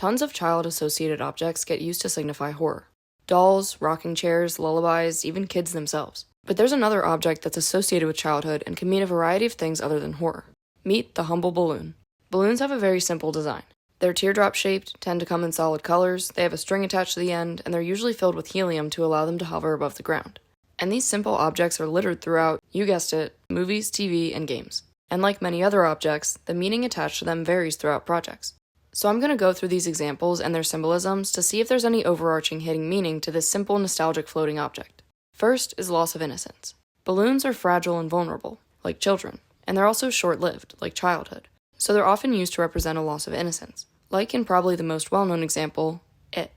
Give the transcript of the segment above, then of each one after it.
Tons of child-associated objects get used to signify horror. Dolls, rocking chairs, lullabies, even kids themselves. But there's another object that's associated with childhood and can mean a variety of things other than horror. Meet the humble balloon. Balloons have a very simple design. They're teardrop-shaped, tend to come in solid colors, they have a string attached to the end, and they're usually filled with helium to allow them to hover above the ground. And these simple objects are littered throughout, you guessed it, movies, TV, and games. And like many other objects, the meaning attached to them varies throughout projects. So I'm going to go through these examples and their symbolisms to see if there's any overarching hidden meaning to this simple nostalgic floating object. First is loss of innocence. Balloons are fragile and vulnerable, like children, and they're also short-lived, like childhood. So they're often used to represent a loss of innocence, like in probably the most well-known example, It.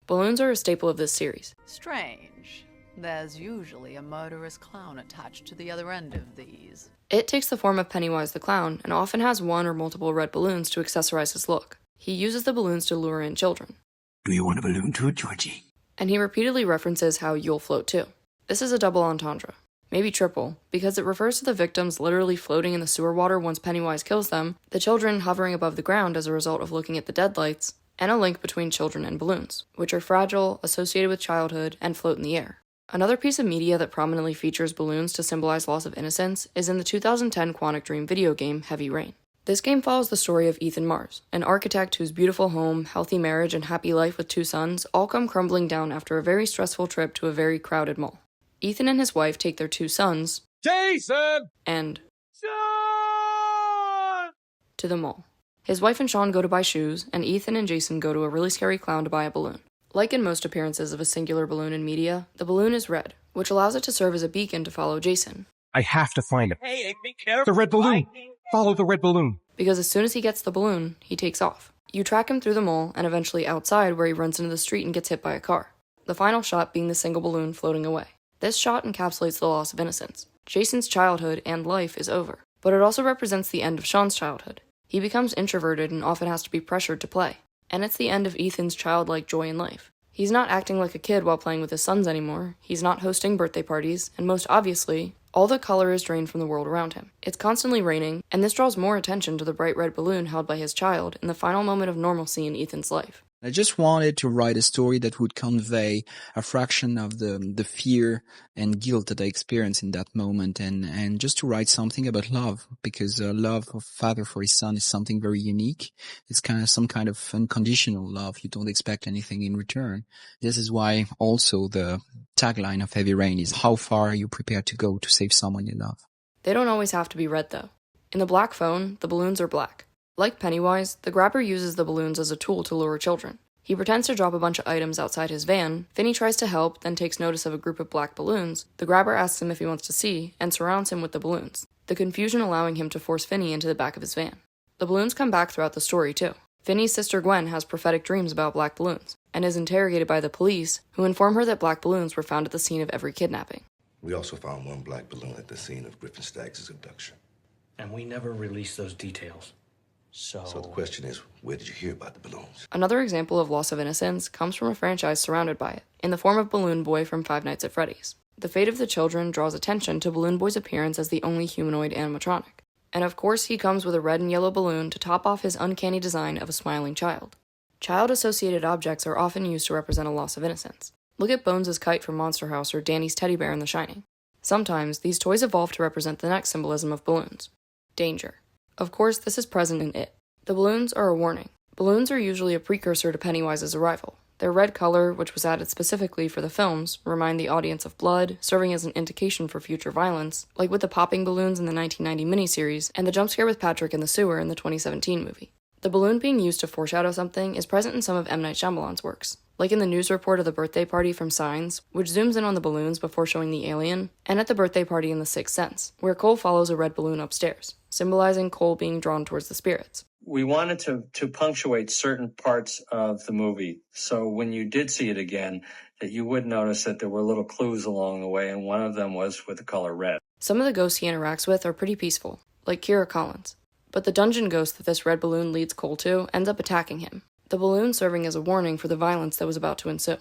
Balloons are a staple of this series. Strange. There's usually a murderous clown attached to the other end of these. It takes the form of Pennywise the Clown and often has one or multiple red balloons to accessorize his look. He uses the balloons to lure in children. Do you want a balloon too, Georgie? And he repeatedly references how you'll float too. This is a double entendre, maybe triple, because it refers to the victims literally floating in the sewer water once Pennywise kills them, the children hovering above the ground as a result of looking at the deadlights, and a link between children and balloons, which are fragile, associated with childhood, and float in the air. Another piece of media that prominently features balloons to symbolize loss of innocence is in the 2010 Quantic Dream video game Heavy Rain. This game follows the story of Ethan Mars, an architect whose beautiful home, healthy marriage, and happy life with 2 sons all come crumbling down after a very stressful trip to a very crowded mall. Ethan and his wife take their 2 sons, Jason! and Sean! to the mall. His wife and Sean go to buy shoes, and Ethan and Jason go to a really scary clown to buy a balloon. Like in most appearances of a singular balloon in media, the balloon is red, which allows it to serve as a beacon to follow Jason. I have to find him. Hey, be careful. The red balloon! Follow the red balloon. Because as soon as he gets the balloon, he takes off. You track him through the mall and eventually outside where he runs into the street and gets hit by a car. The final shot being the single balloon floating away. This shot encapsulates the loss of innocence. Jason's childhood and life is over, but it also represents the end of Sean's childhood. He becomes introverted and often has to be pressured to play. And it's the end of Ethan's childlike joy in life. He's not acting like a kid while playing with his sons anymore, he's not hosting birthday parties, and most obviously, all the color is drained from the world around him. It's constantly raining, and this draws more attention to the bright red balloon held by his child in the final moment of normalcy in Ethan's life. I just wanted to write a story that would convey a fraction of the fear and guilt that I experienced in that moment, and just to write something about love, because love of father for his son is something very unique. It's kind of some kind of unconditional love. You don't expect anything in return. This is why also the tagline of Heavy Rain is, how far are you prepared to go to save someone you love? They don't always have to be red though. In the black phone, the balloons are black. Like Pennywise, the grabber uses the balloons as a tool to lure children. He pretends to drop a bunch of items outside his van, Finney tries to help, then takes notice of a group of black balloons, the grabber asks him if he wants to see, and surrounds him with the balloons, the confusion allowing him to force Finney into the back of his van. The balloons come back throughout the story too. Finney's sister Gwen has prophetic dreams about black balloons, and is interrogated by the police, who inform her that black balloons were found at the scene of every kidnapping. We also found 1 black balloon at the scene of Griffin Staggs' abduction. And we never released those details. So the question is, where did you hear about the balloons? Another example of loss of innocence comes from a franchise surrounded by it, in the form of Balloon Boy from Five Nights at Freddy's. The fate of the children draws attention to Balloon Boy's appearance as the only humanoid animatronic. And of course he comes with a red and yellow balloon to top off his uncanny design of a smiling child. Child-associated objects are often used to represent a loss of innocence. Look at Bones' kite from Monster House or Danny's teddy bear in The Shining. Sometimes, these toys evolve to represent the next symbolism of balloons. Danger. Of course, this is present in It. The balloons are a warning. Balloons are usually a precursor to Pennywise's arrival. Their red color, which was added specifically for the films, remind the audience of blood, serving as an indication for future violence, like with the popping balloons in the 1990 miniseries, and the jump scare with Patrick in the sewer in the 2017 movie. The balloon being used to foreshadow something is present in some of M. Night Shyamalan's works, like in the news report of the birthday party from Signs, which zooms in on the balloons before showing the alien, and at the birthday party in The Sixth Sense, where Cole follows a red balloon upstairs, symbolizing Cole being drawn towards the spirits. we wanted to punctuate certain parts of the movie. So when you did see it again, that you would notice that there were little clues along the way, and one of them was with the color red. Some of the ghosts he interacts with are pretty peaceful, like Kira Collins. But the dungeon ghost that this red balloon leads Cole to ends up attacking him, the balloon serving as a warning for the violence that was about to ensue.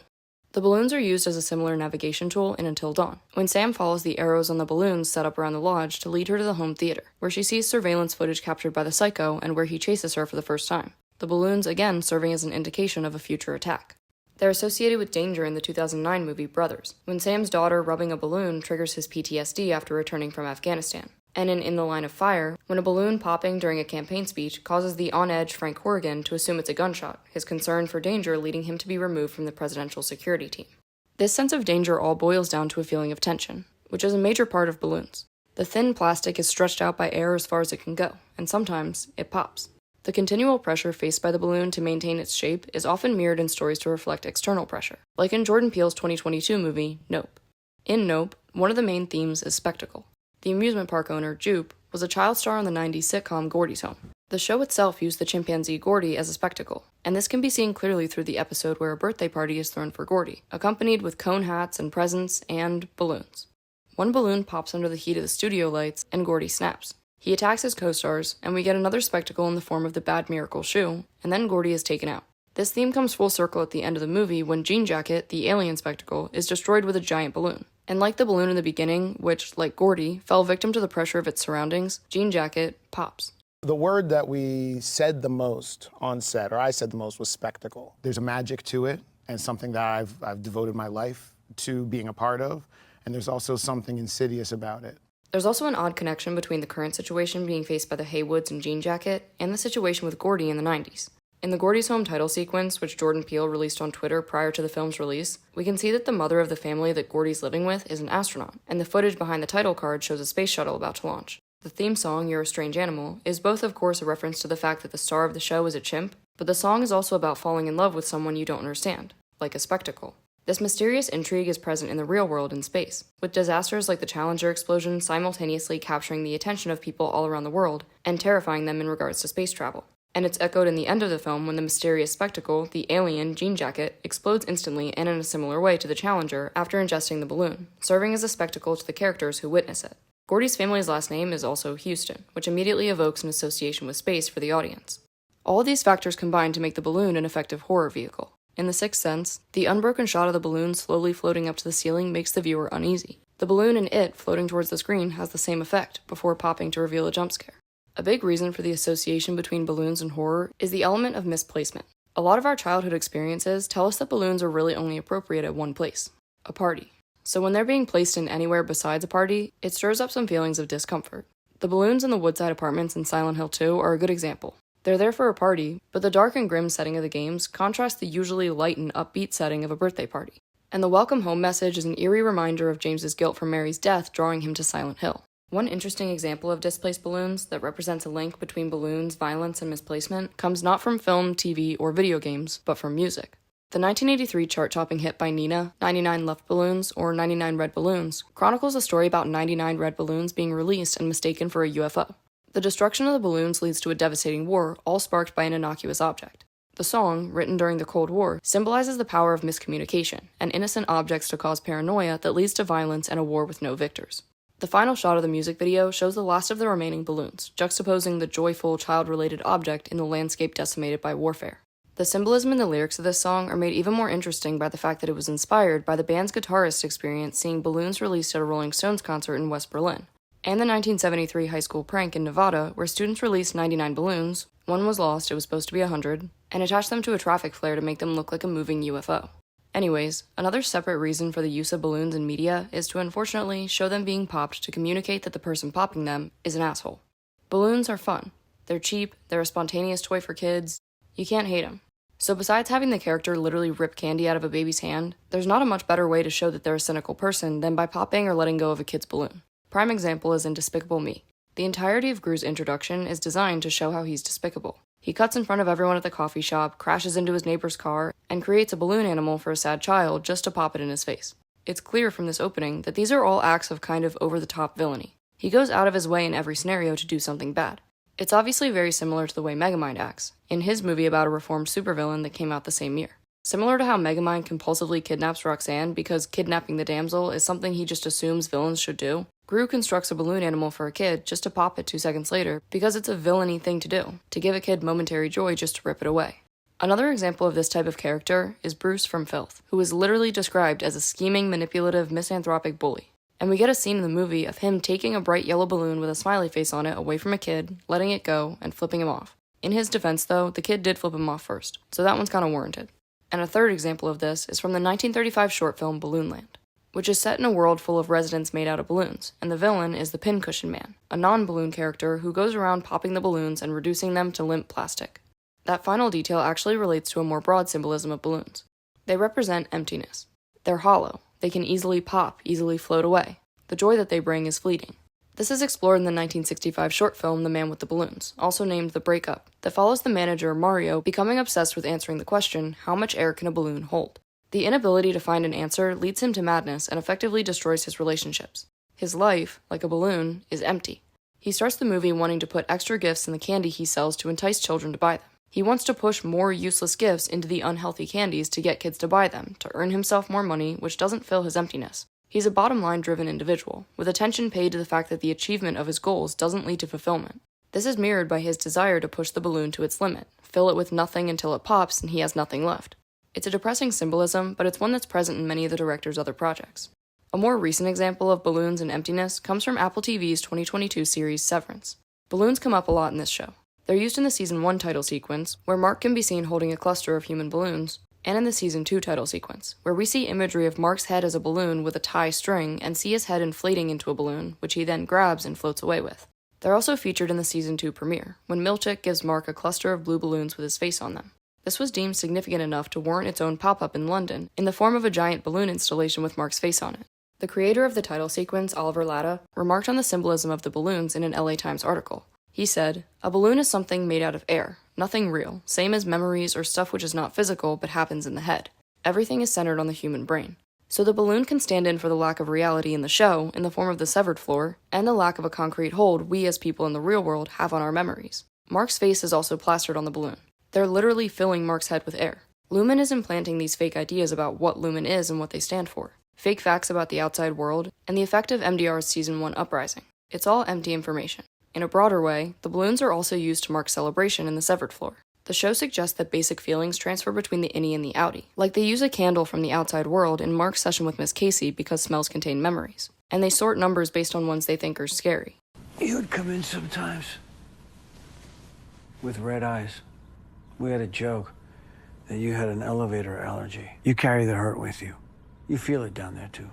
The balloons are used as a similar navigation tool in Until Dawn, when Sam follows the arrows on the balloons set up around the lodge to lead her to the home theater, where she sees surveillance footage captured by the psycho and where he chases her for the first time. the balloons again serving as an indication of a future attack. They're associated with danger in the 2009 movie Brothers, when Sam's daughter rubbing a balloon triggers his PTSD after returning from Afghanistan, and in the Line of Fire, when a balloon popping during a campaign speech causes the on-edge Frank Horrigan to assume it's a gunshot, his concern for danger leading him to be removed from the presidential security team. This sense of danger all boils down to a feeling of tension, which is a major part of balloons. The thin plastic is stretched out by air as far as it can go, and sometimes it pops. The continual pressure faced by the balloon to maintain its shape is often mirrored in stories to reflect external pressure, like in Jordan Peele's 2022 movie, Nope. In Nope, one of the main themes is spectacle. The amusement park owner, Jupe, was a child star on the 90s sitcom Gordy's Home. The show itself used the chimpanzee Gordy as a spectacle, and this can be seen clearly through the episode where a birthday party is thrown for Gordy, accompanied with cone hats and presents and balloons. One balloon pops under the heat of the studio lights, and Gordy snaps. He attacks his co-stars, and we get another spectacle in the form of the Bad Miracle shoe, and then Gordy is taken out. This theme comes full circle at the end of the movie when Jean Jacket, the alien spectacle, is destroyed with a giant balloon. And like the balloon in the beginning, which, like Gordy, fell victim to the pressure of its surroundings, Jean Jacket pops. The word that we said the most on set, or I said the most, was spectacle. There's a magic to it, and something that I've devoted my life to being a part of, and there's also something insidious about it. There's also an odd connection between the current situation being faced by the Haywoods and Jean Jacket and the situation with Gordy in the 90s. In the Gordy's Home title sequence, which Jordan Peele released on Twitter prior to the film's release, we can see that the mother of the family that Gordy's living with is an astronaut, and the footage behind the title card shows a space shuttle about to launch. The theme song, You're a Strange Animal, is both of course a reference to the fact that the star of the show is a chimp, but the song is also about falling in love with someone you don't understand, like a spectacle. This mysterious intrigue is present in the real world in space, with disasters like the Challenger explosion simultaneously capturing the attention of people all around the world and terrifying them in regards to space travel. And it's echoed in the end of the film when the mysterious spectacle, the alien Jean Jacket, explodes instantly and in a similar way to the Challenger after ingesting the balloon, serving as a spectacle to the characters who witness it. Gordy's family's last name is also Houston, which immediately evokes an association with space for the audience. All of these factors combine to make the balloon an effective horror vehicle. In The Sixth Sense, the unbroken shot of the balloon slowly floating up to the ceiling makes the viewer uneasy. The balloon in It floating towards the screen has the same effect, before popping to reveal a jump scare. A big reason for the association between balloons and horror is the element of misplacement. A lot of our childhood experiences tell us that balloons are really only appropriate at one place, a party. So when they're being placed in anywhere besides a party, it stirs up some feelings of discomfort. The balloons in the Woodside Apartments in Silent Hill 2 are a good example. They're there for a party, but the dark and grim setting of the games contrasts the usually light and upbeat setting of a birthday party. And the welcome home message is an eerie reminder of James's guilt for Mary's death, drawing him to Silent Hill. One interesting example of displaced balloons that represents a link between balloons, violence, and misplacement comes not from film, TV, or video games, but from music. The 1983 chart-topping hit by Nina, 99 Left Balloons, or 99 Red Balloons, chronicles a story about 99 red balloons being released and mistaken for a UFO. The destruction of the balloons leads to a devastating war, all sparked by an innocuous object. The song, written during the Cold War, symbolizes the power of miscommunication and innocent objects to cause paranoia that leads to violence and a war with no victors. The final shot of the music video shows the last of the remaining balloons, juxtaposing the joyful, child-related object in the landscape decimated by warfare. The symbolism in the lyrics of this song are made even more interesting by the fact that it was inspired by the band's guitarist's experience seeing balloons released at a Rolling Stones concert in West Berlin, and the 1973 high school prank in Nevada where students released 99 balloons, one was lost, it was supposed to be 100, and attached them to a traffic flare to make them look like a moving UFO. Anyways, another separate reason for the use of balloons in media is to unfortunately show them being popped to communicate that the person popping them is an asshole. Balloons are fun. They're cheap, they're a spontaneous toy for kids. You can't hate them. So besides having the character literally rip candy out of a baby's hand, there's not a much better way to show that they're a cynical person than by popping or letting go of a kid's balloon. Prime example is in Despicable Me. The entirety of Gru's introduction is designed to show how he's despicable. He cuts in front of everyone at the coffee shop, crashes into his neighbor's car, and creates a balloon animal for a sad child just to pop it in his face. It's clear from this opening that these are all acts of kind of over-the-top villainy. He goes out of his way in every scenario to do something bad. It's obviously very similar to the way Megamind acts, in his movie about a reformed supervillain that came out the same year. Similar to how Megamind compulsively kidnaps Roxanne because kidnapping the damsel is something he just assumes villains should do, Gru constructs a balloon animal for a kid just to pop it 2 seconds later because it's a villainy thing to do, to give a kid momentary joy just to rip it away. Another example of this type of character is Bruce from Filth, who is literally described as a scheming, manipulative, misanthropic bully. And we get a scene in the movie of him taking a bright yellow balloon with a smiley face on it away from a kid, letting it go, and flipping him off. In his defense, though, the kid did flip him off first, so that one's kinda warranted. And a third example of this is from the 1935 short film Balloonland, which is set in a world full of residents made out of balloons, and the villain is the Pincushion Man, a non-balloon character who goes around popping the balloons and reducing them to limp plastic. That final detail actually relates to a more broad symbolism of balloons. They represent emptiness. They're hollow. They can easily pop, easily float away. The joy that they bring is fleeting. This is explored in the 1965 short film The Man with the Balloons, also named The Breakup, that follows the manager Mario becoming obsessed with answering the question, how much air can a balloon hold? The inability to find an answer leads him to madness and effectively destroys his relationships. His life, like a balloon, is empty. He starts the movie wanting to put extra gifts in the candy he sells to entice children to buy them. He wants to push more useless gifts into the unhealthy candies to get kids to buy them, to earn himself more money, which doesn't fill his emptiness. He's a bottom-line driven individual, with attention paid to the fact that the achievement of his goals doesn't lead to fulfillment. This is mirrored by his desire to push the balloon to its limit, fill it with nothing until it pops and he has nothing left. It's a depressing symbolism, but it's one that's present in many of the director's other projects. A more recent example of balloons and emptiness comes from Apple TV's 2022 series Severance. Balloons come up a lot in this show. They're used in the Season 1 title sequence, where Mark can be seen holding a cluster of human balloons, and in the Season 2 title sequence, where we see imagery of Mark's head as a balloon with a tie string and see his head inflating into a balloon, which he then grabs and floats away with. They're also featured in the Season 2 premiere, when Milchick gives Mark a cluster of blue balloons with his face on them. This was deemed significant enough to warrant its own pop-up in London, in the form of a giant balloon installation with Mark's face on it. The creator of the title sequence, Oliver Latta, remarked on the symbolism of the balloons in an LA Times article. He said, "A balloon is something made out of air, nothing real, same as memories or stuff which is not physical but happens in the head. Everything is centered on the human brain. So the balloon can stand in for the lack of reality in the show in the form of the severed floor, and the lack of a concrete hold we as people in the real world have on our memories. Mark's face is also plastered on the balloon. They're literally filling Mark's head with air. Lumen is implanting these fake ideas about what Lumen is and what they stand for, fake facts about the outside world, and the effect of MDR's Season 1 uprising. It's all empty information. In a broader way, the balloons are also used to mark celebration in the severed floor. The show suggests that basic feelings transfer between the innie and the outie, like they use a candle from the outside world in Mark's session with Miss Casey because smells contain memories, and they sort numbers based on ones they think are scary. You'd come in sometimes with red eyes. We had a joke that you had an elevator allergy. You carry the hurt with you. You feel it down there too.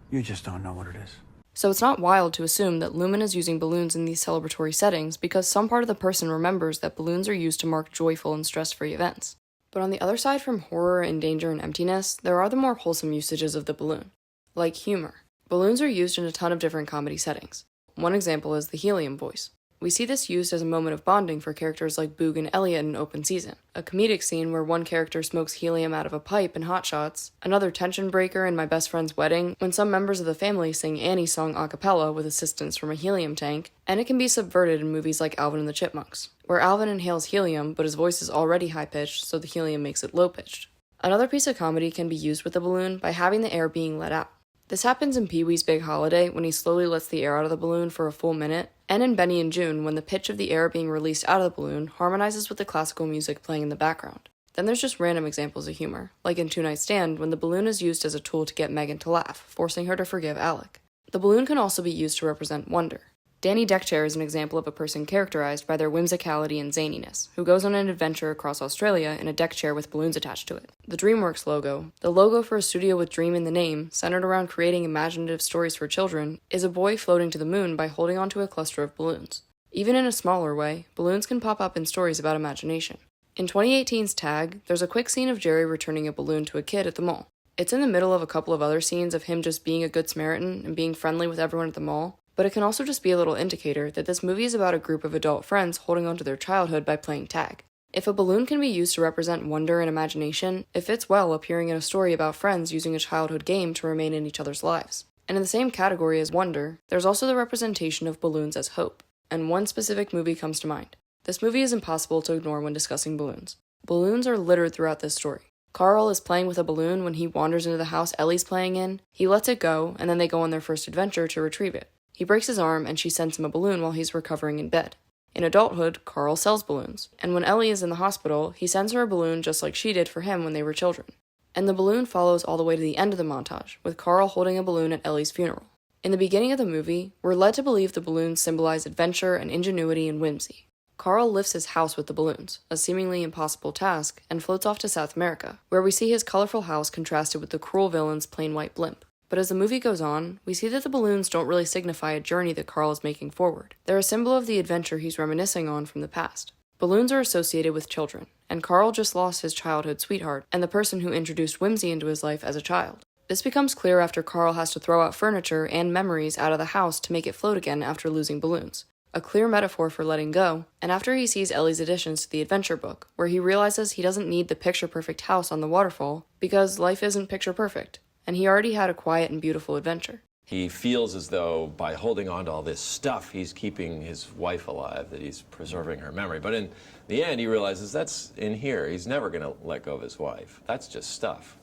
You just don't know what it is. So it's not wild to assume that Lumen is using balloons in these celebratory settings because some part of the person remembers that balloons are used to mark joyful and stress-free events. But on the other side from horror and danger and emptiness, there are the more wholesome usages of the balloon, like humor. Balloons are used in a ton of different comedy settings. One example is the helium voice. We see this used as a moment of bonding for characters like Boog and Elliot in Open Season, a comedic scene where one character smokes helium out of a pipe in Hot Shots, another tension breaker in My Best Friend's Wedding when some members of the family sing Annie's song a cappella with assistance from a helium tank, and it can be subverted in movies like Alvin and the Chipmunks, where Alvin inhales helium but his voice is already high-pitched so the helium makes it low-pitched. Another piece of comedy can be used with the balloon by having the air being let out. This happens in Pee-wee's Big Holiday when he slowly lets the air out of the balloon for a full minute, and in Benny and June when the pitch of the air being released out of the balloon harmonizes with the classical music playing in the background. Then there's just random examples of humor, like in Two Night Stand when the balloon is used as a tool to get Megan to laugh, forcing her to forgive Alec. The balloon can also be used to represent wonder. Danny Deckchair is an example of a person characterized by their whimsicality and zaniness, who goes on an adventure across Australia in a deck chair with balloons attached to it. The DreamWorks logo, the logo for a studio with dream in the name, centered around creating imaginative stories for children, is a boy floating to the moon by holding onto a cluster of balloons. Even in a smaller way, balloons can pop up in stories about imagination. In 2018's Tag, there's a quick scene of Jerry returning a balloon to a kid at the mall. It's in the middle of a couple of other scenes of him just being a good Samaritan and being friendly with everyone at the mall, but it can also just be a little indicator that this movie is about a group of adult friends holding on to their childhood by playing tag. If a balloon can be used to represent wonder and imagination, it fits well appearing in a story about friends using a childhood game to remain in each other's lives. And in the same category as wonder, there's also the representation of balloons as hope, and one specific movie comes to mind. This movie is impossible to ignore when discussing balloons. Balloons are littered throughout this story. Carl is playing with a balloon when he wanders into the house Ellie's playing in. He lets it go, and then they go on their first adventure to retrieve it. He breaks his arm, and she sends him a balloon while he's recovering in bed. In adulthood, Carl sells balloons, and when Ellie is in the hospital, he sends her a balloon just like she did for him when they were children. And the balloon follows all the way to the end of the montage, with Carl holding a balloon at Ellie's funeral. In the beginning of the movie, we're led to believe the balloons symbolize adventure and ingenuity and whimsy. Carl lifts his house with the balloons, a seemingly impossible task, and floats off to South America, where we see his colorful house contrasted with the cruel villain's plain white blimp. But as the movie goes on, we see that the balloons don't really signify a journey that Carl is making forward. They're a symbol of the adventure he's reminiscing on from the past. Balloons are associated with children, and Carl just lost his childhood sweetheart and the person who introduced whimsy into his life as a child. This becomes clear after Carl has to throw out furniture and memories out of the house to make it float again after losing balloons. A clear metaphor for letting go, and after he sees Ellie's additions to the adventure book, where he realizes he doesn't need the picture-perfect house on the waterfall because life isn't picture-perfect, and he already had a quiet and beautiful adventure. He feels as though by holding on to all this stuff, he's keeping his wife alive, that he's preserving her memory. But in the end, he realizes that's in here. He's never going to let go of his wife. That's just stuff,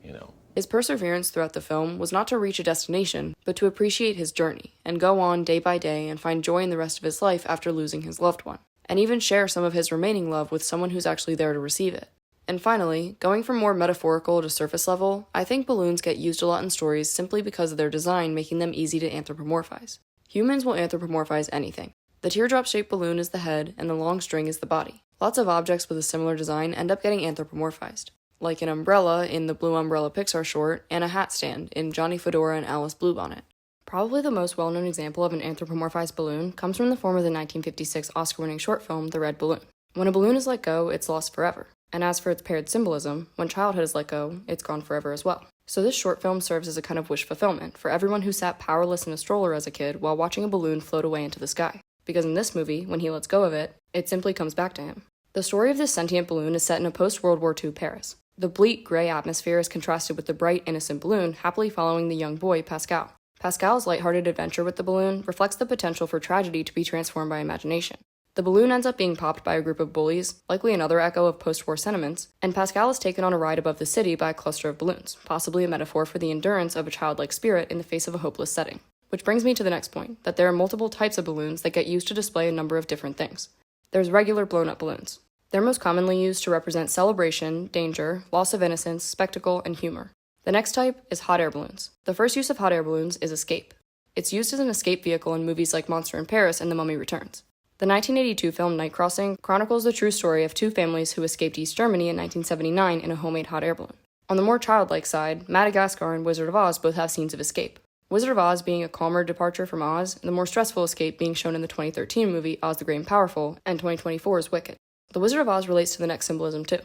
you know. His perseverance throughout the film was not to reach a destination, but to appreciate his journey, and go on day by day and find joy in the rest of his life after losing his loved one, and even share some of his remaining love with someone who's actually there to receive it. And finally, going from more metaphorical to surface level, I think balloons get used a lot in stories simply because of their design making them easy to anthropomorphize. Humans will anthropomorphize anything. The teardrop-shaped balloon is the head, and the long string is the body. Lots of objects with a similar design end up getting anthropomorphized, like an umbrella in the Blue Umbrella Pixar short, and a hat stand in Johnny Fedora and Alice Bluebonnet. Probably the most well-known example of an anthropomorphized balloon comes from the form of the 1956 Oscar-winning short film, The Red Balloon. When a balloon is let go, it's lost forever. And as for its paired symbolism, when childhood is let go, it's gone forever as well. So this short film serves as a kind of wish fulfillment for everyone who sat powerless in a stroller as a kid while watching a balloon float away into the sky. Because in this movie, when he lets go of it, it simply comes back to him. The story of this sentient balloon is set in a post-World War II Paris. The bleak, gray atmosphere is contrasted with the bright, innocent balloon happily following the young boy, Pascal. Pascal's lighthearted adventure with the balloon reflects the potential for tragedy to be transformed by imagination. The balloon ends up being popped by a group of bullies, likely another echo of post-war sentiments, and Pascal is taken on a ride above the city by a cluster of balloons, possibly a metaphor for the endurance of a childlike spirit in the face of a hopeless setting. Which brings me to the next point, that there are multiple types of balloons that get used to display a number of different things. There's regular blown-up balloons. They're most commonly used to represent celebration, danger, loss of innocence, spectacle, and humor. The next type is hot air balloons. The first use of hot air balloons is escape. It's used as an escape vehicle in movies like Monster in Paris and The Mummy Returns. The 1982 film Night Crossing chronicles the true story of two families who escaped East Germany in 1979 in a homemade hot air balloon. On the more childlike side, Madagascar and Wizard of Oz both have scenes of escape. Wizard of Oz being a calmer departure from Oz, and the more stressful escape being shown in the 2013 movie Oz the Great and Powerful, and 2024's Wicked. The Wizard of Oz relates to the next symbolism too.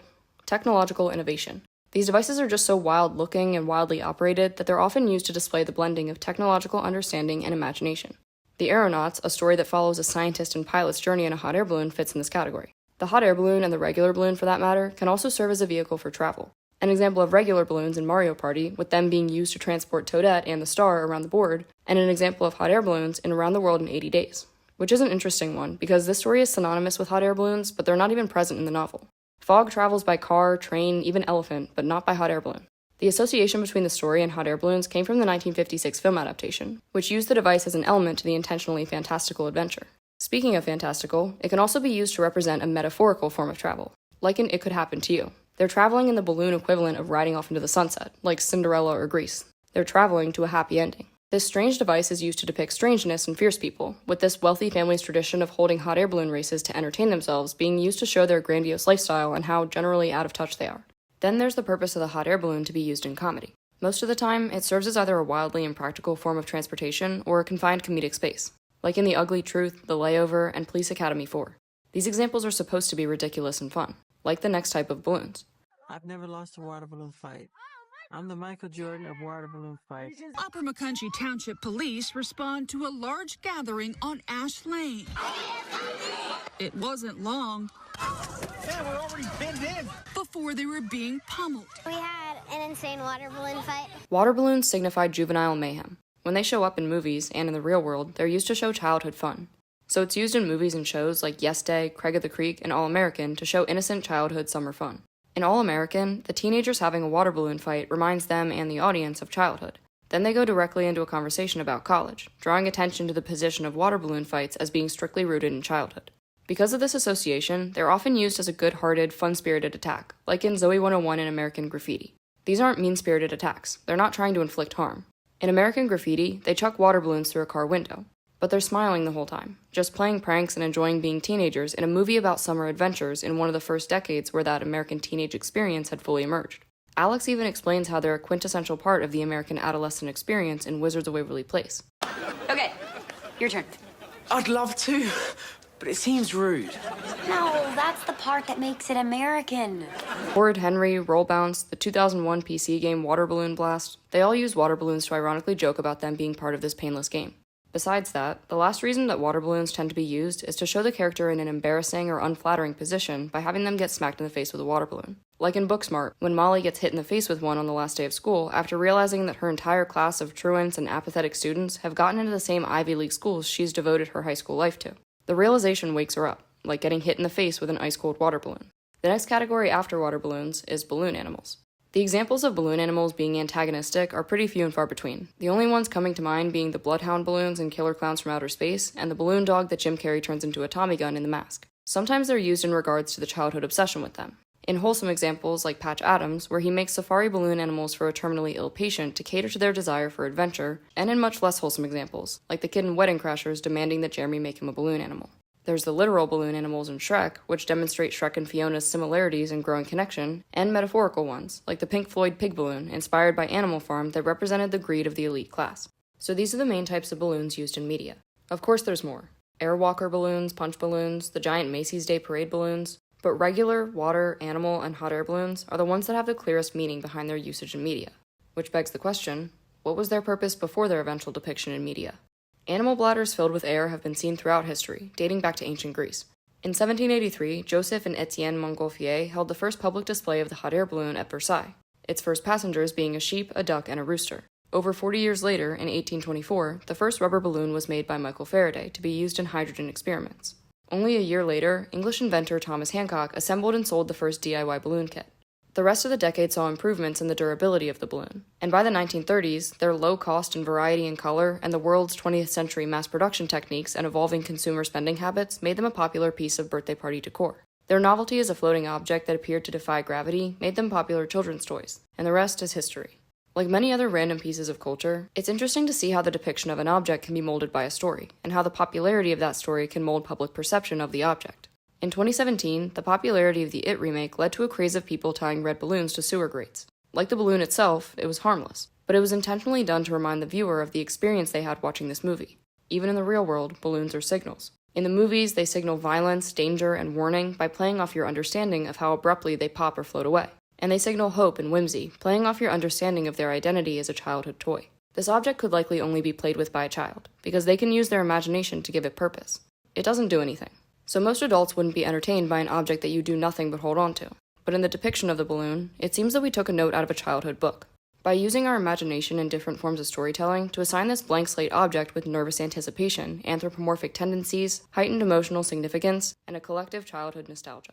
Technological innovation. These devices are just so wild-looking and wildly operated that they're often used to display the blending of technological understanding and imagination. The Aeronauts, a story that follows a scientist and pilot's journey in a hot air balloon, fits in this category. The hot air balloon, and the regular balloon for that matter, can also serve as a vehicle for travel. An example of regular balloons in Mario Party, with them being used to transport Toadette and the star around the board, and an example of hot air balloons in Around the World in 80 Days. Which is an interesting one, because this story is synonymous with hot air balloons, but they're not even present in the novel. Fog travels by car, train, even elephant, but not by hot air balloon. The association between the story and hot air balloons came from the 1956 film adaptation, which used the device as an element to the intentionally fantastical adventure. Speaking of fantastical, it can also be used to represent a metaphorical form of travel, like in It Could Happen to You. They're traveling in the balloon equivalent of riding off into the sunset, like Cinderella or Grease. They're traveling to a happy ending. This strange device is used to depict strangeness and fierce people, with this wealthy family's tradition of holding hot air balloon races to entertain themselves being used to show their grandiose lifestyle and how generally out of touch they are. Then there's the purpose of the hot air balloon to be used in comedy. Most of the time, it serves as either a wildly impractical form of transportation or a confined comedic space, like in The Ugly Truth, The Layover, and Police Academy 4. These examples are supposed to be ridiculous and fun, like the next type of balloons. I've never lost a water balloon fight. I'm the Michael Jordan of water balloon fights. Upper McCunchy Township Police respond to a large gathering on Ash Lane. It wasn't long we're already pinned in. before they were being pummeled. We had an insane water balloon fight. Water balloons signify juvenile mayhem. When they show up in movies and in the real world, they're used to show childhood fun. So it's used in movies and shows like Yes Day, Craig of the Creek, and All American to show innocent childhood summer fun. In All American, the teenagers having a water balloon fight reminds them and the audience of childhood. Then they go directly into a conversation about college, drawing attention to the position of water balloon fights as being strictly rooted in childhood. Because of this association, they're often used as a good-hearted, fun-spirited attack, like in Zoe 101 and American Graffiti. These aren't mean-spirited attacks. They're not trying to inflict harm. In American Graffiti, they chuck water balloons through a car window. but they're smiling the whole time, just playing pranks and enjoying being teenagers in a movie about summer adventures in one of the first decades where that American teenage experience had fully emerged. Alex even explains how they're a quintessential part of the American adolescent experience in Wizards of Waverly Place. Okay, your turn. I'd love to, but it seems rude. No, that's the part that makes it American. Horrid Henry, Roll Bounce, the 2001 PC game Water Balloon Blast, they all use water balloons to ironically joke about them being part of this painless game. Besides that, the last reason that water balloons tend to be used is to show the character in an embarrassing or unflattering position by having them get smacked in the face with a water balloon. Like in Booksmart, when Molly gets hit in the face with one on the last day of school after realizing that her entire class of truants and apathetic students have gotten into the same Ivy League schools she's devoted her high school life to. The realization wakes her up, like getting hit in the face with an ice-cold water balloon. The next category after water balloons is balloon animals. The examples of balloon animals being antagonistic are pretty few and far between, the only ones coming to mind being the bloodhound balloons in Killer Clowns from Outer Space and the balloon dog that Jim Carrey turns into a Tommy gun in The Mask. Sometimes they're used in regards to the childhood obsession with them. In wholesome examples like Patch Adams, where he makes safari balloon animals for a terminally ill patient to cater to their desire for adventure, and in much less wholesome examples, like the kid in Wedding Crashers demanding that Jeremy make him a balloon animal. There's the literal balloon animals in Shrek, which demonstrate Shrek and Fiona's similarities and growing connection, and metaphorical ones, like the Pink Floyd pig balloon, inspired by Animal Farm, that represented the greed of the elite class. So these are the main types of balloons used in media. Of course there's more. Airwalker balloons, punch balloons, the giant Macy's Day Parade balloons, but regular, water, animal, and hot air balloons are the ones that have the clearest meaning behind their usage in media. Which begs the question, what was their purpose before their eventual depiction in media? Animal bladders filled with air have been seen throughout history, dating back to ancient Greece. In 1783, Joseph and Etienne Montgolfier held the first public display of the hot air balloon at Versailles, its first passengers being a sheep, a duck, and a rooster. Over 40 years later, in 1824, the first rubber balloon was made by Michael Faraday to be used in hydrogen experiments. Only a year later, English inventor Thomas Hancock assembled and sold the first DIY balloon kit. The rest of the decade saw improvements in the durability of the balloon, and by the 1930s, their low cost and variety in color and the world's 20th century mass production techniques and evolving consumer spending habits made them a popular piece of birthday party decor. Their novelty as a floating object that appeared to defy gravity made them popular children's toys, and the rest is history. Like many other random pieces of culture, it's interesting to see how the depiction of an object can be molded by a story, and how the popularity of that story can mold public perception of the object. In 2017, the popularity of the It remake led to a craze of people tying red balloons to sewer grates. Like the balloon itself, it was harmless, but it was intentionally done to remind the viewer of the experience they had watching this movie. Even in the real world, balloons are signals. In the movies, they signal violence, danger, and warning by playing off your understanding of how abruptly they pop or float away. And they signal hope and whimsy, playing off your understanding of their identity as a childhood toy. This object could likely only be played with by a child, because they can use their imagination to give it purpose. It doesn't do anything. So most adults wouldn't be entertained by an object that you do nothing but hold on to. But in the depiction of the balloon, it seems that we took a note out of a childhood book. By using our imagination in different forms of storytelling to assign this blank slate object with nervous anticipation, anthropomorphic tendencies, heightened emotional significance, and a collective childhood nostalgia.